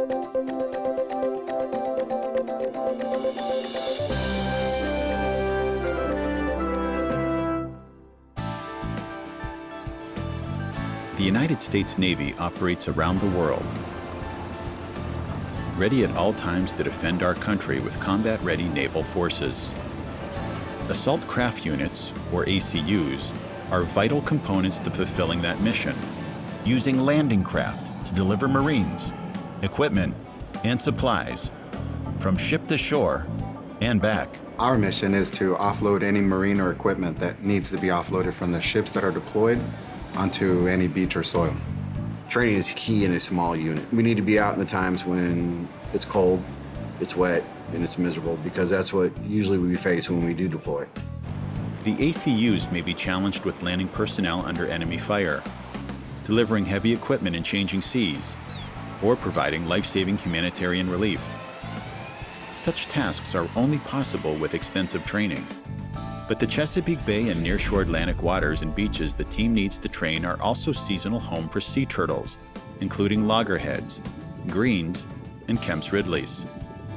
The United States Navy operates around the world, ready at all times to defend our country with combat-ready naval forces. Assault Craft Units, or ACUs, are vital components to fulfilling that mission, using landing craft to deliver Marines, equipment, and supplies from ship to shore and back. Our mission is to offload any Marine or equipment that needs to be offloaded from the ships that are deployed onto any beach or soil. Training is key in a small unit. We need to be out in the times when it's cold, it's wet, and it's miserable, because that's what usually we face when we do deploy. The ACUs may be challenged with landing personnel under enemy fire, delivering heavy equipment in changing seas, or providing life-saving humanitarian relief. Such tasks are only possible with extensive training. But the Chesapeake Bay and nearshore Atlantic waters and beaches the team needs to train are also seasonal home for sea turtles, including loggerheads, greens, and Kemp's Ridleys.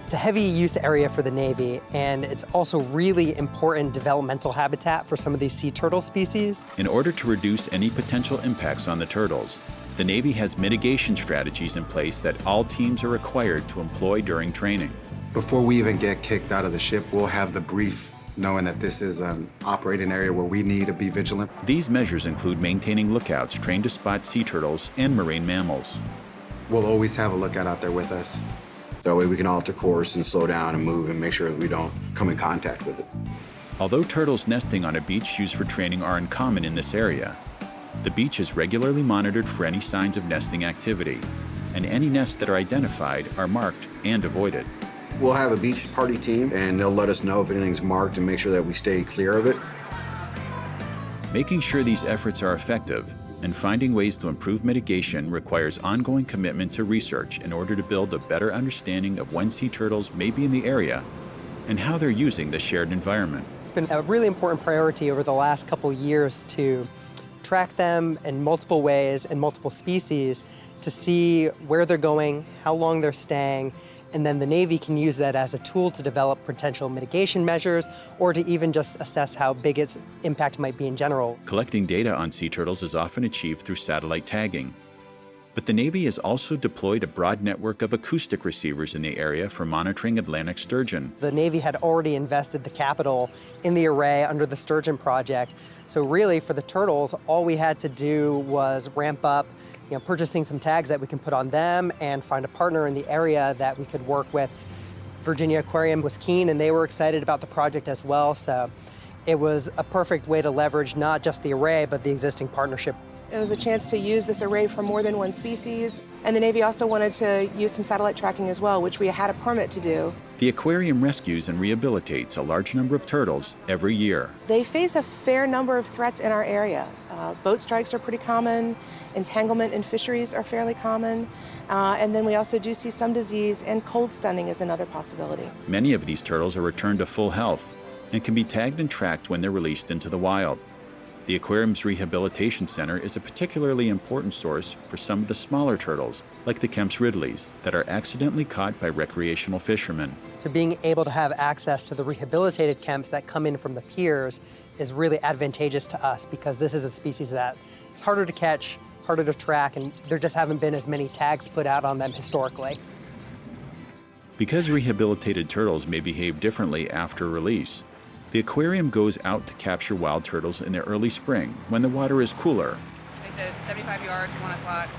It's a heavy use area for the Navy, and it's also really important developmental habitat for some of these sea turtle species. In order to reduce any potential impacts on the turtles, the Navy has mitigation strategies in place that all teams are required to employ during training. Before we even get kicked out of the ship, we'll have the brief knowing that this is an operating area where we need to be vigilant. These measures include maintaining lookouts trained to spot sea turtles and marine mammals. We'll always have a lookout out there with us. That way we can alter course and slow down and move and make sure that we don't come in contact with it. Although turtles nesting on a beach used for training are uncommon in this area, the beach is regularly monitored for any signs of nesting activity, and any nests that are identified are marked and avoided. We'll have a beach party team, and they'll let us know if anything's marked and make sure that we stay clear of it. Making sure these efforts are effective and finding ways to improve mitigation requires ongoing commitment to research in order to build a better understanding of when sea turtles may be in the area and how they're using the shared environment. It's been a really important priority over the last couple years to track them in multiple ways and multiple species to see where they're going, how long they're staying, and then the Navy can use that as a tool to develop potential mitigation measures or to even just assess how big its impact might be in general. Collecting data on sea turtles is often achieved through satellite tagging. But the Navy has also deployed a broad network of acoustic receivers in the area for monitoring Atlantic sturgeon. The Navy had already invested the capital in the array under the Sturgeon project. So really for the turtles, all we had to do was ramp up purchasing some tags that we can put on them and find a partner in the area that we could work with. Virginia Aquarium was keen and they were excited about the project as well. So it was a perfect way to leverage not just the array, but the existing partnership. It was a chance to use this array for more than one species. And the Navy also wanted to use some satellite tracking as well, which we had a permit to do. The aquarium rescues and rehabilitates a large number of turtles every year. They face a fair number of threats in our area. Boat strikes are pretty common, entanglement in fisheries are fairly common, and then we also do see some disease, and cold stunning is another possibility. Many of these turtles are returned to full health and can be tagged and tracked when they're released into the wild. The aquarium's rehabilitation center is a particularly important source for some of the smaller turtles, like the Kemp's Ridleys, that are accidentally caught by recreational fishermen. So being able to have access to the rehabilitated Kemp's that come in from the piers is really advantageous to us because this is a species that it's harder to catch, harder to track, and there just haven't been as many tags put out on them historically. Because rehabilitated turtles may behave differently after release, the aquarium goes out to capture wild turtles in the early spring when the water is cooler. I said 75 yards, 1 o'clock.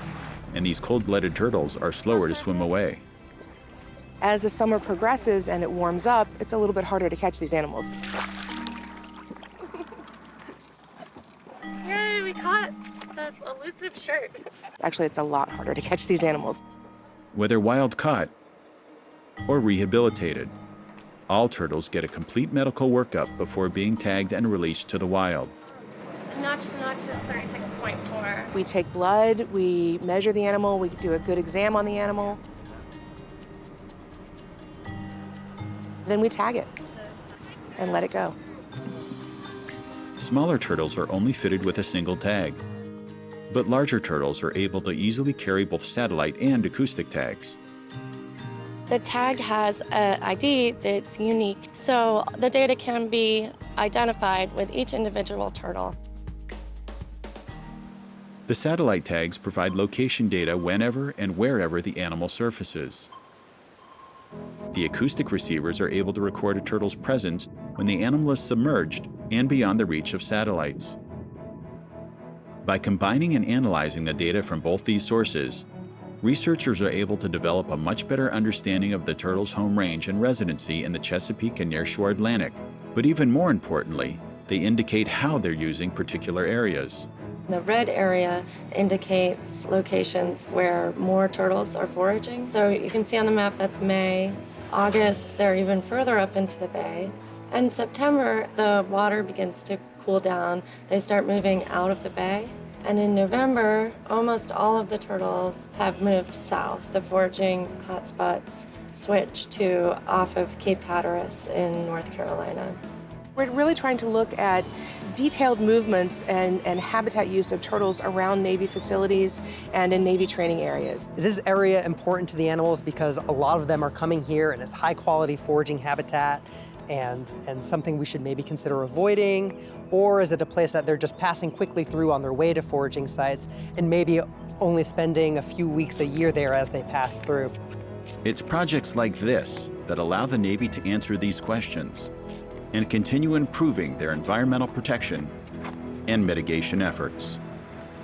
And these cold-blooded turtles are slower to swim away. As the summer progresses and it warms up, it's a little bit harder to catch these animals. Yay, we caught the elusive shirt. Actually, it's a lot harder to catch these animals. Whether wild caught or rehabilitated, all turtles get a complete medical workup before being tagged and released to the wild. Notch to notch is 36.4. We take blood, we measure the animal, we do a good exam on the animal. Then we tag it and let it go. Smaller turtles are only fitted with a single tag, but larger turtles are able to easily carry both satellite and acoustic tags. The tag has an ID that's unique, so the data can be identified with each individual turtle. The satellite tags provide location data whenever and wherever the animal surfaces. The acoustic receivers are able to record a turtle's presence when the animal is submerged and beyond the reach of satellites. By combining and analyzing the data from both these sources, researchers are able to develop a much better understanding of the turtle's home range and residency in the Chesapeake and nearshore Atlantic. But even more importantly, they indicate how they're using particular areas. The red area indicates locations where more turtles are foraging. So you can see on the map that's May. August, they're even further up into the bay. And September, the water begins to cool down. They start moving out of the bay. And in November, almost all of the turtles have moved south. The foraging hotspots switch to off of Cape Hatteras in North Carolina. We're really trying to look at detailed movements and habitat use of turtles around Navy facilities and in Navy training areas. Is this area important to the animals because a lot of them are coming here and it's high quality foraging habitat and something we should maybe consider avoiding? Or is it a place that they're just passing quickly through on their way to foraging sites and maybe only spending a few weeks a year there as they pass through? It's projects like this that allow the Navy to answer these questions and continue improving their environmental protection and mitigation efforts.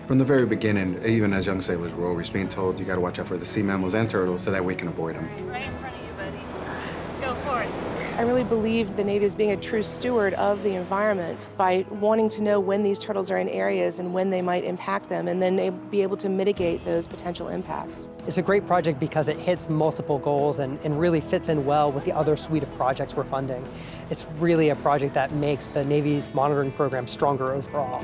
From the very beginning, even as young sailors, we're always being told you got to watch out for the sea mammals and turtles so that we can avoid them. Right in front of you, buddy. Go for it. I really believe the Navy is being a true steward of the environment by wanting to know when these turtles are in areas and when they might impact them, and then be able to mitigate those potential impacts. It's a great project because it hits multiple goals and really fits in well with the other suite of projects we're funding. It's really a project that makes the Navy's monitoring program stronger overall.